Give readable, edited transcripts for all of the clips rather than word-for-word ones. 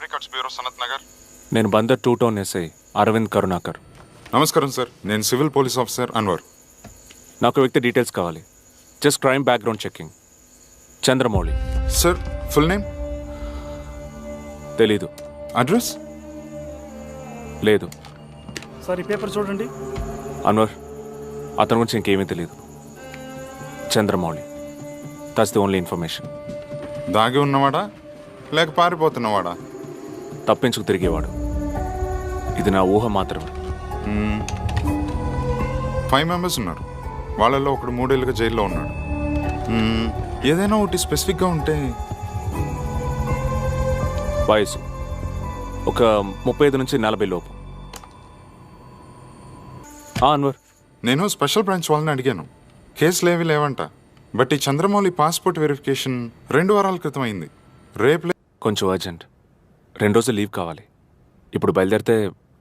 Crime records bureau Sanath Nagar. నేను Bandar 2 town SI Arvind Karunakar. నమస్కారం sir, నేను సివిల్ పోలీస్ ఆఫీసర్ అన్వర్. నాకు వ్యక్తి డీటెయిల్స్ కావాలి. Just crime background checking. Chandramouli. Sir full name? తెలీదు. అడ్రస్? లేదు. సార్ ఈ పేపర్ చూడండి. అన్వర్, అతని గురించి ఇంకేమీ తెలియదు. Chandramouli, that's the only information. దాగి ఉన్నవాడా లేక పారిపోతున్నవాడా? తప్పించుకు తిరిగేవాడు. ఇది నా ఊహ మాత్రమే. 5 మెంబర్స్ ఉన్నారు. వాళ్ళల్లో ఒకడు 3 ఏళ్ళుగా జైల్లో ఉన్నాడు. ఏదైనా ఒకటి స్పెసిఫిక్గా ఉంటే. వయసు ఒక 35 నుంచి 40 లోపు. అన్వర్, నేను స్పెషల్ బ్రాంచ్ వాళ్ళని అడిగాను, కేసులు ఏవి లేవంట. బట్ ఈ చంద్రమౌళి పాస్పోర్ట్ వెరిఫికేషన్ 2 వారాల క్రితం అయింది. రేపు కొంచెం అర్జెంట్. 2 రోజులు లీవ్ కావాలి. ఇప్పుడు బయలుదేరితే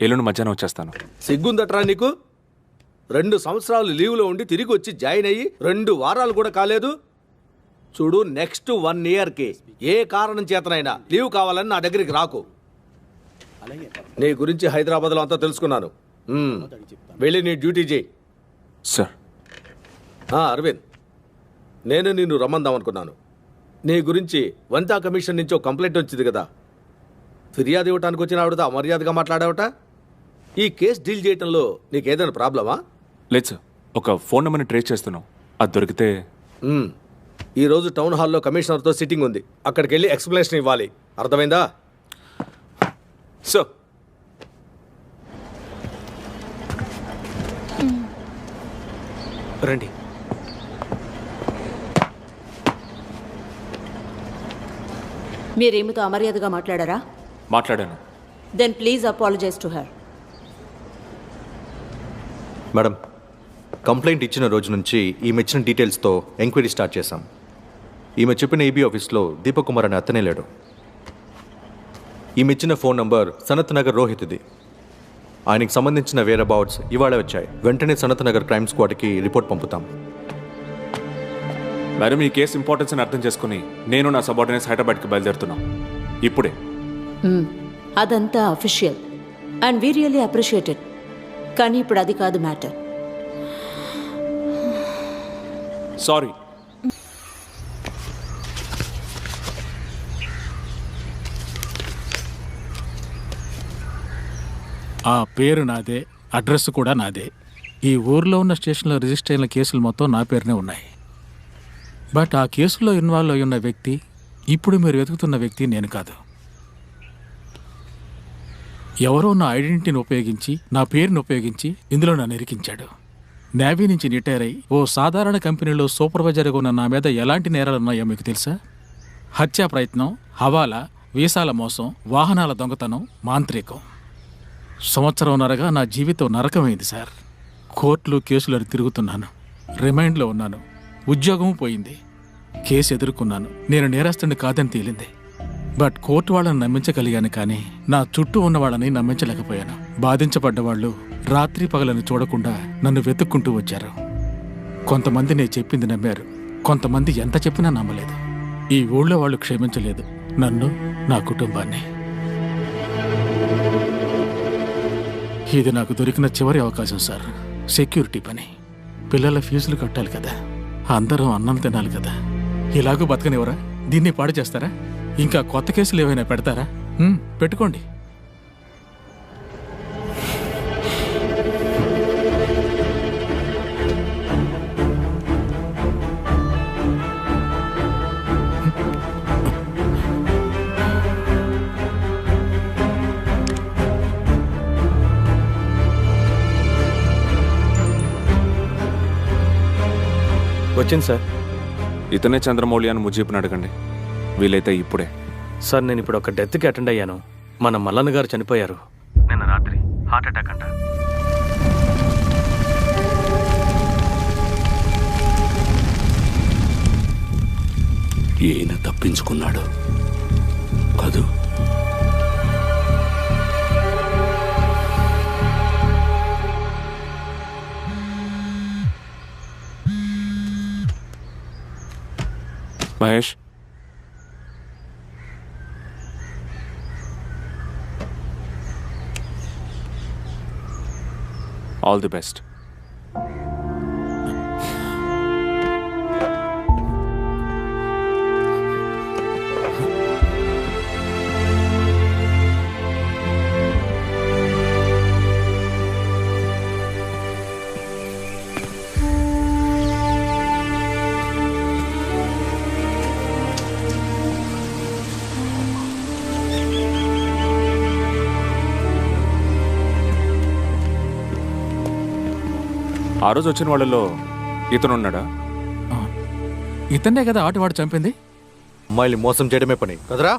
ఎల్లుండి మధ్యాహ్నం వచ్చేస్తాను. సిగ్గుందట్రా నీకు? 2 సంవత్సరాలు లీవ్లో ఉండి తిరిగి వచ్చి జాయిన్ అయ్యి 2 వారాలు కూడా కాలేదు. చూడు, నెక్స్ట్ 1 ఇయర్కి ఏ కారణం చేతనైనా లీవ్ కావాలని నా దగ్గరికి రాకు. నీ గురించి హైదరాబాద్లో అంతా తెలుసుకున్నాను. వెళ్ళి నీ డ్యూటీ చేయి. సార్. అరవింద్, నేను నిన్ను రమ్మందాం అనుకున్నాను. నీ గురించి వనితా కమిషన్ నుంచి ఒక కంప్లైంట్ వచ్చింది కదా. ఫిర్యాదు ఇవ్వటానికి వచ్చిన ఆవిడతో అమర్యాదగా మాట్లాడావట. ఈ కేసు డీల్ చేయటంలో నీకేదైనా ప్రాబ్లమా? లేదు సార్, ఒక ఫోన్ నెంబర్ని ట్రేస్ చేస్తున్నాం. అది దొరికితే. ఈరోజు టౌన్ హాల్లో కమిషనర్తో సిట్టింగ్ ఉంది. అక్కడికి వెళ్ళి ఎక్స్ప్లెనేషన్ ఇవ్వాలి. అర్థమైందా? సార్. రండి. మీరేమితో అమర్యాదగా మాట్లాడారా? మాట్లాడాను. Then please apologise to her. Madam, complaint ఇచ్చిన రోజు నుంచి ఈమె ఇచ్చిన డీటెయిల్స్తో ఎంక్వైరీ స్టార్ట్ చేశాం. ఈమె చెప్పిన ఈబీ ఆఫీస్లో దీపక్ కుమార్ అని అతనే లేడు. ఈమె ఇచ్చిన ఫోన్ నంబర్ సనత్ నగర్ రోహిత్ది. ఆయనకి సంబంధించిన వేర్ అబౌట్స్ ఇవాళ వచ్చాయి. వెంటనే సనత్ నగర్ క్రైమ్ స్క్వాడ్కి రిపోర్ట్ పంపుతాం. మేడం, ఈ కేసు ఇంపార్టెన్స్ అర్థం చేసుకుని నేను నా సబార్డినేట్స్ హైదరాబాద్కి బయలుదేరుతున్నాం ఇప్పుడే. అదంతా official and we really appreciated. కానీ ఇప్పుడు అది కాదు మ్యాటర్. సారీ. ఆ పేరు నాదే, అడ్రస్ కూడా నాదే. ఈ ఊర్లో ఉన్న స్టేషన్లో రిజిస్టర్ అయిన కేసులు మొత్తం నా పేరునే ఉన్నాయి. బట్ ఆ కేసులో ఇన్వాల్వ్ అయి ఉన్న వ్యక్తి, ఇప్పుడు మీరు వెతుకుతున్న వ్యక్తి నేను కాదు. ఎవరో నా ఐడెంటిటీని ఉపయోగించి, నా పేరుని ఉపయోగించి ఇందులో నన్ను ఇరికించాడు. నేవీ నుంచి రిటైర్ అయ్యి ఓ సాధారణ కంపెనీలో సూపర్వైజర్గా ఉన్న నా మీద ఎలాంటి నేరాలు ఉన్నాయో మీకు తెలుసా? హత్యా ప్రయత్నం, హవాలా, వీసాల మోసం, వాహనాల దొంగతనం, మాంత్రికం. సంవత్సరంన్నరగా నా జీవితం నరకమైంది సార్. కోర్టులు కేసులను తిరుగుతున్నాను. రిమైండ్లో ఉన్నాను. ఉద్యోగం పోయింది. కేసు ఎదుర్కొన్నాను. నేను నేరస్తుడిని కాదని తేలింది. బట్ కోర్టు వాళ్ళని నమ్మించగలిగాను, కానీ నా చుట్టూ ఉన్న వాళ్ళని నమ్మించలేకపోయాను. బాధించబడ్డవాళ్ళు రాత్రి పగలని చూడకుండా నన్ను వెతుక్కుంటూ వచ్చారు. కొంతమంది నేను చెప్పింది నమ్మారు, కొంతమంది ఎంత చెప్పినా నమ్మలేదు. ఈ ఊళ్ళో వాళ్ళు క్షమించలేదు నన్ను, నా కుటుంబాన్ని. ఇది నాకు దొరికిన చివరి అవకాశం సార్. సెక్యూరిటీ పని. పిల్లల ఫీజులు కట్టాలి కదా, అందరం అన్నం తినాలి కదా. ఇలాగూ బతకనివరా? దీన్ని పాడు చేస్తారా? ఇంకా కొత్త కేసులు ఏమైనా పెడతారా? పెట్టుకోండి. వచ్చింది సార్. ఇతనే చంద్రమౌళి అని ముజీబ్ని అడగండి, వీలైతే ఇప్పుడే. సార్, నేను ఇప్పుడు ఒక డెత్కి అటెండ్ అయ్యాను. మన మల్లన్న గారు చనిపోయారు నిన్న రాత్రి. హార్ట్ అటాక్ అంట. ఈయన తప్పించుకున్నాడు కదూ? Mahesh, all the best. ఆ రోజు వచ్చిన వాళ్ళలో ఇతను ఉన్నాడా? ఇతన్నే కదా ఆటవాడు చంపింది. అమ్మాయిని మోసం చేయడమే పని కదరా?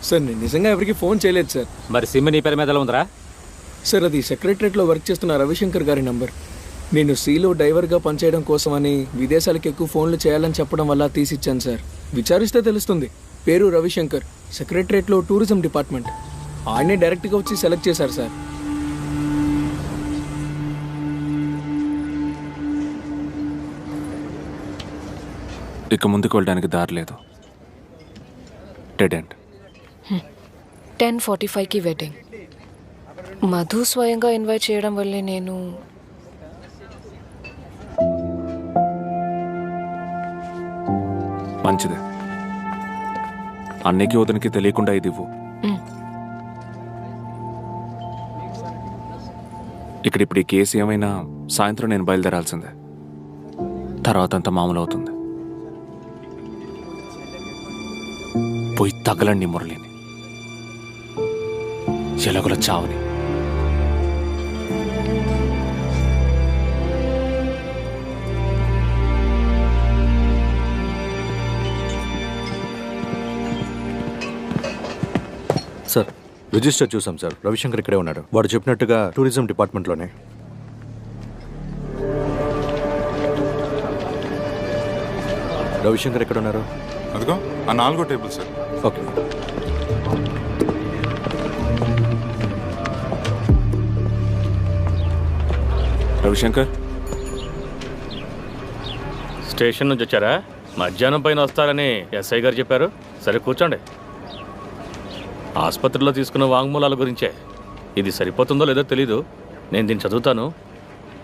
సార్ నేను నిజంగా ఎవరికి ఫోన్ చేయలేదు సార్. మరి సిమ్ నీ పేరు మీద ఎలా ఉందిరా? సార్ అది సెక్రటరేట్లో వర్క్ చేస్తున్న రవిశంకర్ గారి నంబర్. నేను సీలో డ్రైవర్గా పనిచేయడం కోసమని విదేశాలకు ఎక్కువ ఫోన్లు చేయాలని చెప్పడం వల్ల తీసిచ్చాను సార్. విచారిస్తే తెలుస్తుంది. పేరు రవిశంకర్, సెక్రటరేట్లో టూరిజం డిపార్ట్మెంట్. ఆయనే డైరెక్ట్గా వచ్చి సెలెక్ట్ చేశారు సార్. ఇక ముందుకు వెళ్ళడానికి దారి లేదు. Dead end. 10:45కి వెడ్డింగ్. మధు స్వయంగా ఇన్వైట్ చేయడం వల్లే నేను మంచిదే. అన్నికి వదనికి తెలియకుండా ఇది ఇవ్వు. ఇప్పుడు ఈ కేసు ఏమైనా సాయంత్రం నేను బయలుదేరాల్సిందే. తర్వాత అంతా మామూలు అవుతుంది. పోయి తగలండి మురళిని, ఎలాగోలా చావని. సార్ రిజిస్టర్ చూసాం సార్. రవిశంకర్ ఇక్కడే ఉన్నాడు. వాడు చెప్పినట్టుగా టూరిజం డిపార్ట్మెంట్లోనే. రవిశంకర్ ఎక్కడ ఉన్నారు? అదిగో ఆ 4వ table sir. Okay. Ravishankar station నుంచి వచ్చారా? మధ్యాహ్నం పైన వస్తారని ఎస్ఐ గారు చెప్పారు. సరే కూర్చోండి. ఆసుపత్రిలో తీసుకున్న వాంగ్మూలాల గురించే. ఇది సరిపోతుందో లేదో తెలీదు. నేను దీన్ని చదువుతాను,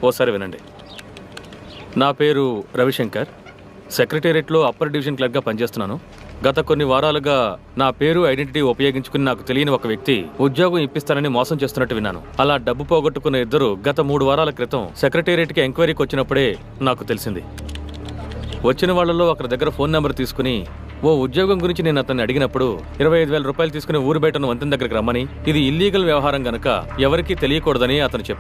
ఓసారి వినండి. నా పేరు రవిశంకర్, సెక్రటేరియట్లో అప్పర్ డివిజన్ క్లర్క్గా పనిచేస్తున్నాను. గత కొన్ని వారాలుగా నా పేరు ఐడెంటిటీ ఉపయోగించుకుని నాకు తెలియని ఒక వ్యక్తి ఉద్యోగం ఇప్పిస్తానని మోసం చేస్తున్నట్టు విన్నాను. అలా డబ్బు పోగొట్టుకున్న ఇద్దరు గత 3 వారాల క్రితం సెక్రటేరియట్కి ఎంక్వైరీకి వచ్చినప్పుడే నాకు తెలిసింది. వచ్చిన వాళ్ళలో ఒకరి దగ్గర ఫోన్ నెంబర్ తీసుకుని ఓ ఉద్యోగం గురించి నేను అతన్ని అడిగినప్పుడు 25,000 రూపాయలు తీసుకుని ఊరు బయట ఉన్న వంతెన దగ్గరికి రమ్మని, ఇది ఇల్లీగల్ వ్యవహారం గనక ఎవరికీ తెలియకూడదని అతను చెప్పాడు.